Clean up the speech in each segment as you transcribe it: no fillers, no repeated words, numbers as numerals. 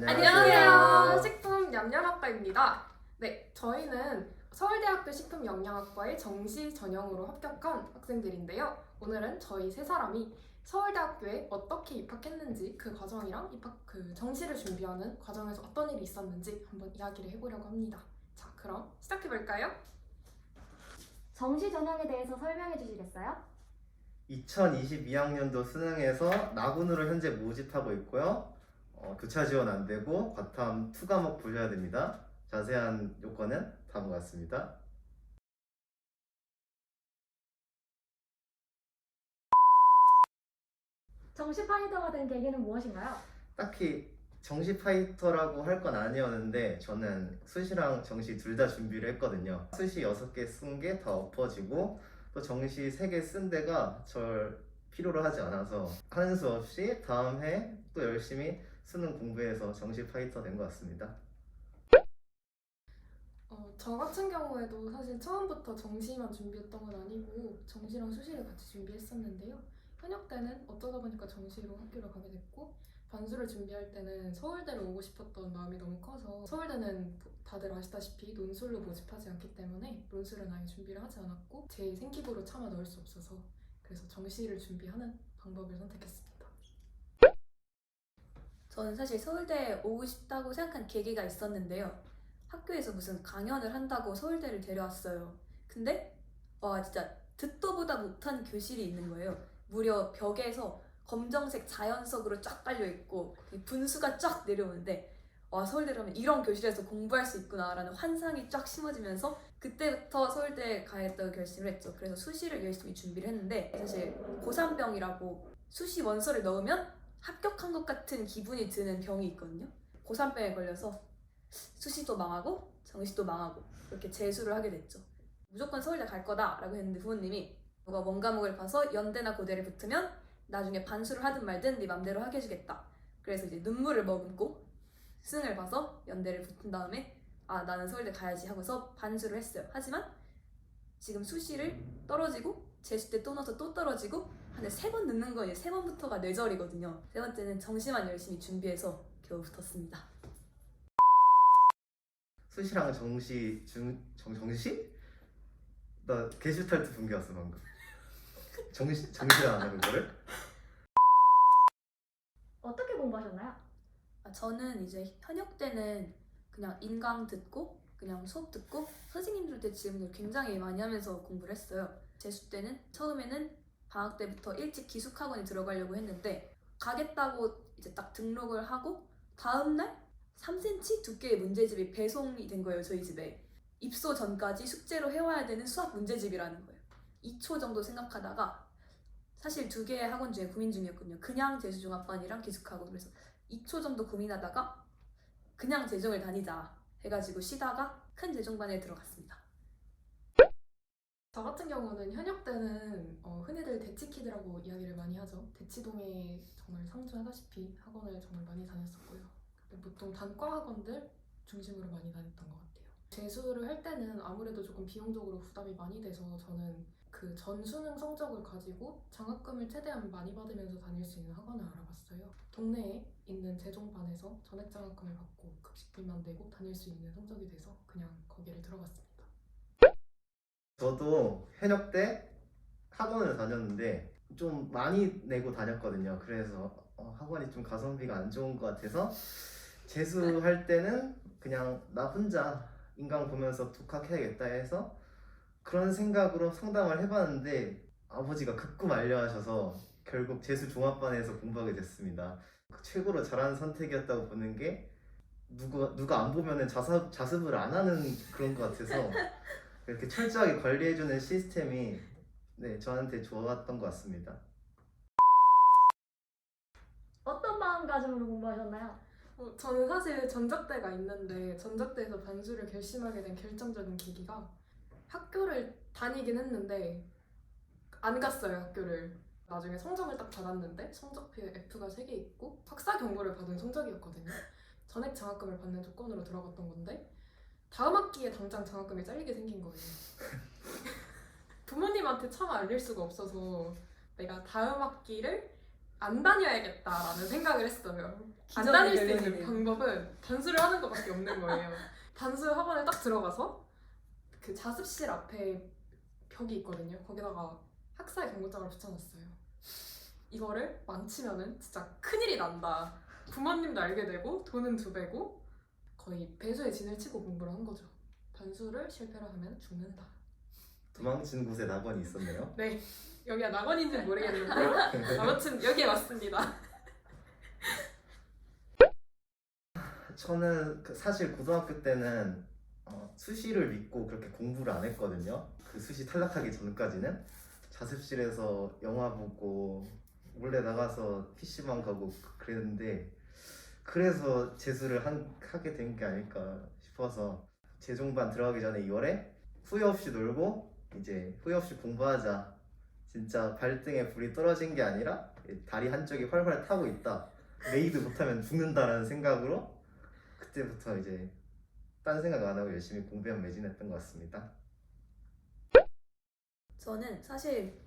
안녕하세요. 식품 냠냠아빠입니다. 네, 저희는 서울대학교 식품영양학과의 정시 전형으로 합격한 학생들인데요. 오늘은 저희 세 사람이 서울대학교에 어떻게 입학했는지 그 과정이랑 그 정시를 준비하는 과정에서 어떤 일이 있었는지 한번 이야기를 해보려고 합니다. 자, 그럼 시작해볼까요? 정시 전형에 대해서 설명해 주시겠어요? 2022학년도 수능에서 나군으로 현재 모집하고 있고요. 교차 지원 안 되고 과탐 2과목 불려야 됩니다. 자세한 요건은 다음과 같습니다. 정시 파이터가 된 계기는 무엇인가요? 딱히 정시 파이터라고 할 건 아니었는데 저는 수시랑 정시 둘 다 준비를 했거든요. 수시 6개 쓴 게 다 엎어지고 또 정시 3개 쓴 데가 절 필요로 하지 않아서 하는 수 없이 다음 해 또 열심히 수능 공부해서 정시 파이터 된 것 같습니다. 저 같은 경우에도 사실 처음부터 정시만 준비했던 건 아니고 정시랑 수시를 같이 준비했었는데요. 현역 때는 어쩌다 보니까 정시로 학교를 가게 됐고 반수를 준비할 때는 서울대를 오고 싶었던 마음이 너무 커서 서울대는 다들 아시다시피 논술로 모집하지 않기 때문에 논술은 아예 준비를 하지 않았고 제 생기부로 차마 넣을 수 없어서 그래서 정시를 준비하는 방법을 선택했습니다. 저는 사실 서울대에 오고 싶다고 생각한 계기가 있었는데요. 학교에서 무슨 강연을 한다고 서울대를 데려왔어요. 근데 와 진짜 듣도 보다 못한 교실이 있는 거예요. 무려 벽에서 검정색 자연석으로 쫙 깔려있고 분수가 쫙 내려오는데 와 서울대를 하면 이런 교실에서 공부할 수 있구나라는 환상이 쫙 심어지면서 그때부터 서울대에 가야겠다고 결심을 했죠. 그래서 수시를 열심히 준비를 했는데 사실 고3병이라고 수시 원서를 넣으면 합격한 것 같은 기분이 드는 병이 있거든요. 고3병에 걸려서 수시도 망하고 정시도 망하고 이렇게 재수를 하게 됐죠. 무조건 서울대 갈 거다라고 했는데 부모님이 너가 원과목을 봐서 연대나 고대를 붙으면 나중에 반수를 하든 말든 네 맘대로 하게 해주겠다. 그래서 이제 눈물을 머금고 수능을 봐서 연대를 붙은 다음에 아 나는 서울대 가야지 하고서 반수를 했어요. 하지만 지금 수시를 떨어지고 재수 때 또 넣어서 또 떨어지고 한 3번 늦는 건 이제 3번부터가 뇌절이거든요. 3번째는 정시만 열심히 준비해서 겨우 붙었습니다. 수시랑 정시? 나 게슈탈트 붕괴였어 방금. 정시를 안 하는 거를? 어떻게 공부하셨나요? 저는 이제 현역 때는 그냥 인강 듣고 그냥 수업 듣고 선생님들한테 질문을 굉장히 많이 하면서 공부를 했어요. 재수 때는 처음에는 방학 때부터 일찍 기숙학원에 들어가려고 했는데 가겠다고 이제 딱 등록을 하고 다음날 3cm 두께의 문제집이 배송이 된 거예요. 저희 집에. 입소 전까지 숙제로 해와야 되는 수학 문제집이라는 거예요. 2초 정도 생각하다가 사실 2개의 학원 중에 고민 중이었거든요. 그냥 재수종합반이랑 기숙학원. 그래서 2초 정도 고민하다가 그냥 재종을 다니자 해가지고 쉬다가 큰 재종반에 들어갔습니다. 저 같은 경우는 현역 때는 흔히들 대치키드라고 이야기를 많이 하죠. 대치동에 정말 상주하다시피 학원을 정말 많이 다녔었고요. 보통 단과 학원들 중심으로 많이 다녔던 것 같아요. 재수를 할 때는 아무래도 조금 비용적으로 부담이 많이 돼서 저는 그 전 수능 성적을 가지고 장학금을 최대한 많이 받으면서 다닐 수 있는 학원을 알아봤어요. 동네에 있는 재종반에서 전액 장학금을 받고 급식비만 내고 다닐 수 있는 성적이 돼서 그냥 거기를 들어갔습니다. 저도 현역 때 학원을 다녔는데 좀 많이 내고 다녔거든요. 그래서 학원이 좀 가성비가 안 좋은 것 같아서 재수할 때는 그냥 나 혼자 인강 보면서 독학해야겠다 해서 그런 생각으로 상담을 해봤는데 아버지가 극구 만려하셔서 결국 재수 종합반에서 공부하게 됐습니다. 최고로 잘한 선택이었다고 보는 게 누가 안 보면은 자습을 안 하는 그런 것 같아서 이렇게 철저하게 관리해주는 시스템이 네, 저한테 좋았던 것 같습니다. 어떤 마음가짐으로 공부하셨나요? 저는 사실 전작대가 있는데 전작대에서 반수를 결심하게 된 결정적인 계기가 학교를 다니긴 했는데 안 갔어요. 학교를 나중에 성적을 딱 받았는데 성적표에 F가 3개 있고 학사 경고를 받은 성적이었거든요. 전액 장학금을 받는 조건으로 들어갔던 건데 다음 학기에 당장 장학금이 잘리게 생긴 거예요. 부모님한테 차마 알릴 수가 없어서 내가 다음 학기를 안 다녀야겠다라는 생각을 했어요. 안 기적의 다닐 수 있는 결론이네요. 방법은 단수를 하는 것밖에 없는 거예요. 단수 학원에 딱 들어가서 그 자습실 앞에 벽이 있거든요. 거기다가 학사의 경고장을 붙여놨어요. 이거를 망치면은 진짜 큰일이 난다. 부모님도 알게 되고 돈은 2배고 거의 배수의 진을 치고 공부를 한 거죠. 단수를 실패를 하면 죽는다. 도망친 곳에 낙원이 있었네요. 네, 여기가 낙원인지는 모르겠는데 아무튼 여기에 왔습니다. 저는 사실 고등학교 때는 수시를 믿고 그렇게 공부를 안 했거든요. 그 수시 탈락하기 전까지는 자습실에서 영화 보고 몰래 나가서 PC방 가고 그랬는데, 그래서 재수를 하게 된 게 아닐까 싶어서 재종반 들어가기 전에 2월에 후회 없이 놀고 이제 후회 없이 공부하자, 진짜 발등에 불이 떨어진 게 아니라 다리 한쪽이 활활 타고 있다, 메이드 못하면 죽는다라는 생각으로 그때부터 이제 딴 생각 안 하고 열심히 공부에 매진했던 것 같습니다. 저는 사실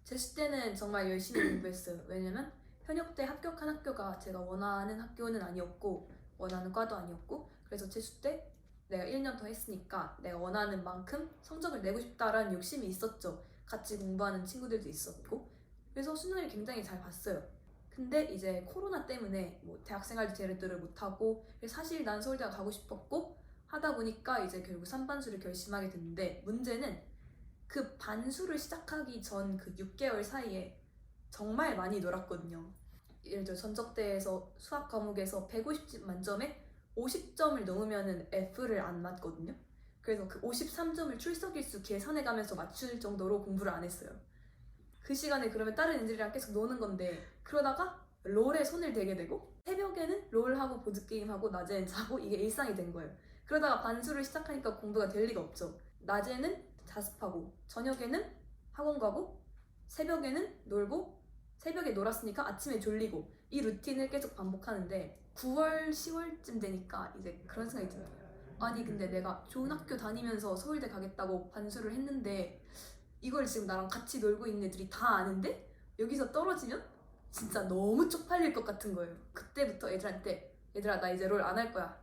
재수 때는 정말 열심히 공부했어요. 왜냐면 현역 때 합격한 학교가 제가 원하는 학교는 아니었고 원하는 과도 아니었고, 그래서 재수 때 내가 1년 더 했으니까 내가 원하는 만큼 성적을 내고 싶다라는 욕심이 있었죠. 같이 공부하는 친구들도 있었고, 그래서 수능을 굉장히 잘 봤어요. 근데 이제 코로나 때문에 뭐 대학생활도 제대로 못하고, 사실 난 서울대가 가고 싶었고 하다 보니까 이제 결국 3반수를 결심하게 됐는데, 문제는 그 반수를 시작하기 전 그 6개월 사이에 정말 많이 놀았거든요. 예를 들어 전적대에서 수학 과목에서 150점 만점에 50점을 넘으면은 F를 안 맞거든요. 그래서 그 53점을 출석일수 계산해가면서 맞출 정도로 공부를 안 했어요. 그 시간에 그러면 다른 애들이랑 계속 노는 건데, 그러다가 롤에 손을 대게 되고, 새벽에는 롤하고 보드게임하고 낮에는 자고, 이게 일상이 된 거예요. 그러다가 반수를 시작하니까 공부가 될 리가 없죠. 낮에는 자습하고 저녁에는 학원 가고 새벽에는 놀고, 새벽에 놀았으니까 아침에 졸리고, 이 루틴을 계속 반복하는데 9월, 10월쯤 되니까 이제 그런 생각이 들어요. 아니 근데 내가 좋은 학교 다니면서 서울대 가겠다고 반수를 했는데 이걸 지금 나랑 같이 놀고 있는 애들이 다 아는데 여기서 떨어지면 진짜 너무 쪽팔릴 것 같은 거예요. 그때부터 애들한테 얘들아 나 이제 롤 안 할 거야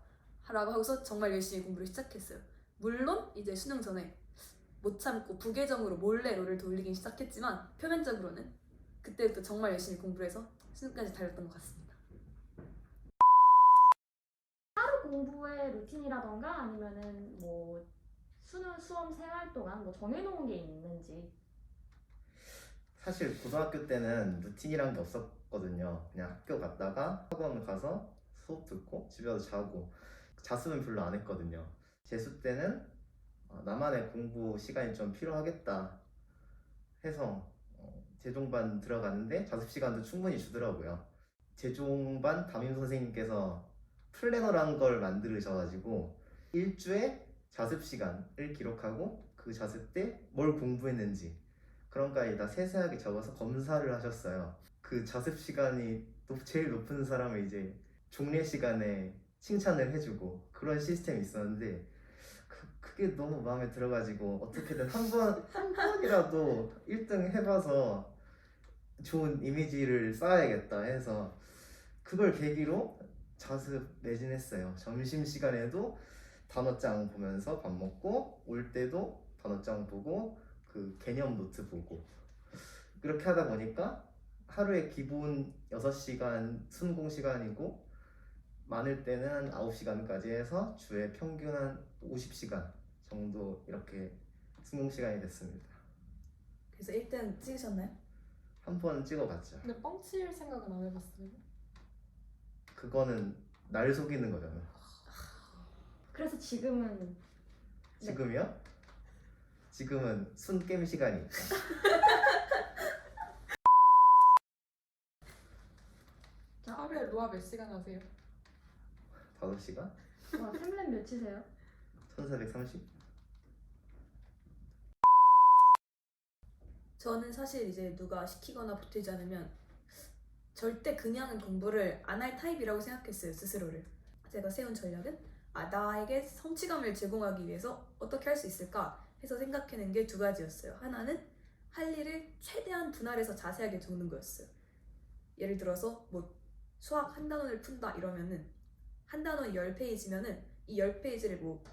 라고 하고서 정말 열심히 공부를 시작했어요. 물론 이제 수능 전에 못 참고 부계정으로 몰래 롤을 돌리긴 시작했지만 표면적으로는 그때부터 정말 열심히 공부를 해서 수능까지 달렸던 것 같습니다. 하루 공부의 루틴이라던가 아니면은 뭐 수능 수험 생활 동안 뭐 정해놓은 게 있는지. 사실 고등학교 때는 루틴이란 게 없었거든요. 그냥 학교 갔다가 학원 가서 수업 듣고 집에 와서 자고, 자습은 별로 안 했거든요. 재수 때는 나만의 공부 시간이 좀 필요하겠다 해서 재종반 들어갔는데 자습 시간도 충분히 주더라고요. 재종반 담임 선생님께서 플래너라는 걸 만들으셔가지고 일주에 자습 시간을 기록하고 그 자습 때 뭘 공부했는지 그런 것까지 다 세세하게 적어서 검사를 하셨어요. 그 자습 시간이 제일 높은 사람을 이제 종례 시간에 칭찬을 해주고 그런 시스템이 있었는데, 그게 너무 마음에 들어가지고 어떻게든 한 번이라도 1등 해봐서 좋은 이미지를 쌓아야겠다 해서 그걸 계기로 자습 매진했어요. 점심시간에도 단어장 보면서 밥 먹고, 올 때도 단어장 보고 그 개념 노트 보고, 그렇게 하다 보니까 하루에 기본 6시간 순공 시간이고 많을 때는 9시간까지 해서 주에 평균 한 50시간 정도 이렇게 순공 시간이 됐습니다. 그래서 1등 찍으셨나요? 한 번 찍어봤죠. 근데 뻥칠 생각은 안 해봤어요. 그거는 날 속이는 거잖아. 그래서 지금은 지금이요? 지금은 순 게임 시간이 있다. 하루에 로아 몇 시간 하세요? 5시간? 와 템랩 몇 치세요? 1430? 저는 사실 이제 누가 시키거나 보태지 않으면 절대 그냥 공부를 안 할 타입이라고 생각했어요, 스스로를. 제가 세운 전략은 나에게 성취감을 제공하기 위해서 어떻게 할 수 있을까 해서 생각해낸 게 2가지였어요. 하나는 할 일을 최대한 분할해서 자세하게 적는 거였어요. 예를 들어서 뭐 수학 한 단원을 푼다 이러면은 한 단원이 10페이지면은 이 10페이지를 뭐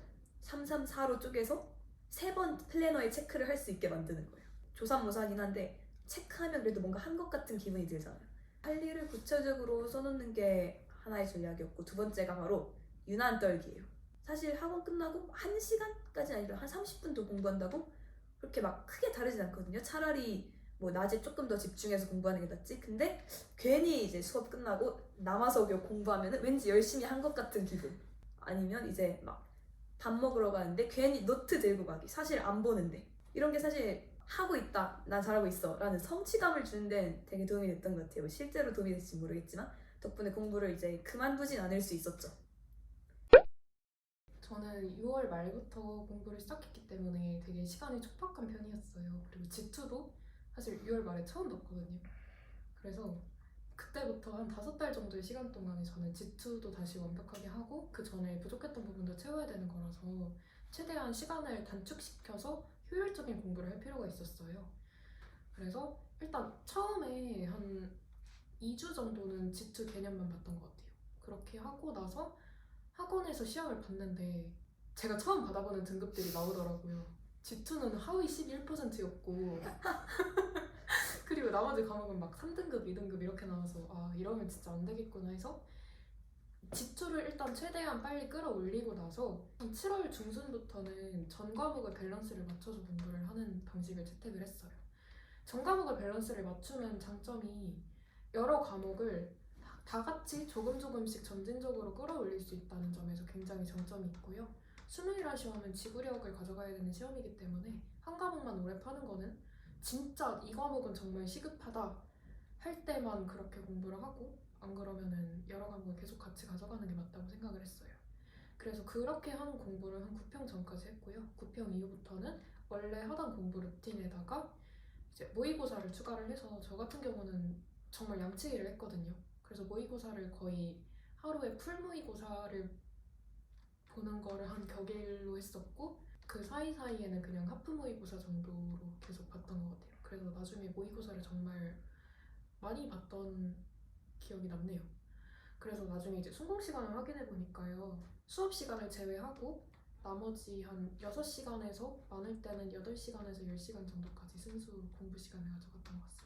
334로 쪼개서 3번 플래너에 체크를 할 수 있게 만드는 거예요. 조삼모사긴 한데 체크하면 그래도 뭔가 한 것 같은 기분이 들잖아요. 할 일을 구체적으로 써놓는 게 하나의 전략이었고, 두 번째가 바로 유난 떨기예요. 사실 학원 끝나고 1시간까지는 아니라 한 30분 더 공부한다고 그렇게 막 크게 다르진 않거든요. 차라리 뭐 낮에 조금 더 집중해서 공부하는 게 낫지. 근데 괜히 이제 수업 끝나고 남아서 공부하면 왠지 열심히 한 것 같은 기분. 아니면 이제 막 밥 먹으러 가는데 괜히 노트 들고 가기. 사실 안 보는데. 이런 게 사실 하고 있다, 나 잘하고 있어 라는 성취감을 주는 데는 되게 도움이 됐던 것 같아요. 실제로 도움이 됐을지 모르겠지만 덕분에 공부를 이제 그만두진 않을 수 있었죠. 저는 6월 말부터 공부를 시작했기 때문에 되게 시간이 촉박한 편이었어요. 그리고 G2도 사실 6월 말에 처음 넣었거든요. 그래서 그때부터 한 5달 정도의 시간 동안에 저는 G2도 다시 완벽하게 하고 그 전에 부족했던 부분도 채워야 되는 거라서 최대한 시간을 단축시켜서 효율적인 공부를 할 필요가 있었어요. 그래서 일단 처음에 한 2주 정도는 G2 개념만 봤던 것 같아요. 그렇게 하고 나서 학원에서 시험을 봤는데 제가 처음 받아보는 등급들이 나오더라고요. G2는 하위 11%였고 그리고 나머지 과목은 막 3등급, 2등급 이렇게 나와서 아 이러면 진짜 안 되겠구나 해서 G2를 일단 최대한 빨리 끌어올리고 나서 한 7월 중순부터는 전 과목의 밸런스를 맞춰서 공부를 하는 방식을 채택을 했어요. 전 과목의 밸런스를 맞추면 장점이 여러 과목을 다 같이 조금씩 점진적으로 끌어올릴 수 있다는 점에서 굉장히 장점이 있고요. 수능이라 시험은 지구력을 가져가야 되는 시험이기 때문에 한 과목만 오래 파는 거는 진짜 이 과목은 정말 시급하다 할 때만 그렇게 공부를 하고 안 그러면은 여러 과목을 계속 같이 가져가는 게 맞다고 생각을 했어요. 그래서 그렇게 하는 공부를 한 9평 전까지 했고요. 9평 이후부터는 원래 하던 공부 루틴에다가 이제 모의고사를 추가를 해서 저 같은 경우는 정말 양치기를 했거든요. 그래서 모의고사를 거의 하루에 풀 모의고사를 보는 거를 한 격일로 했었고 그 사이사이에는 그냥 하프 모의고사 정도로 계속 봤던 것 같아요. 그래서 나중에 모의고사를 정말 많이 봤던 기억이 남네요. 그래서 나중에 이제 순공 시간을 확인해 보니까요. 수업 시간을 제외하고 나머지 한 6시간에서 많을 때는 8시간에서 10시간 정도까지 순수 공부 시간을 가져갔던 것 같습니다.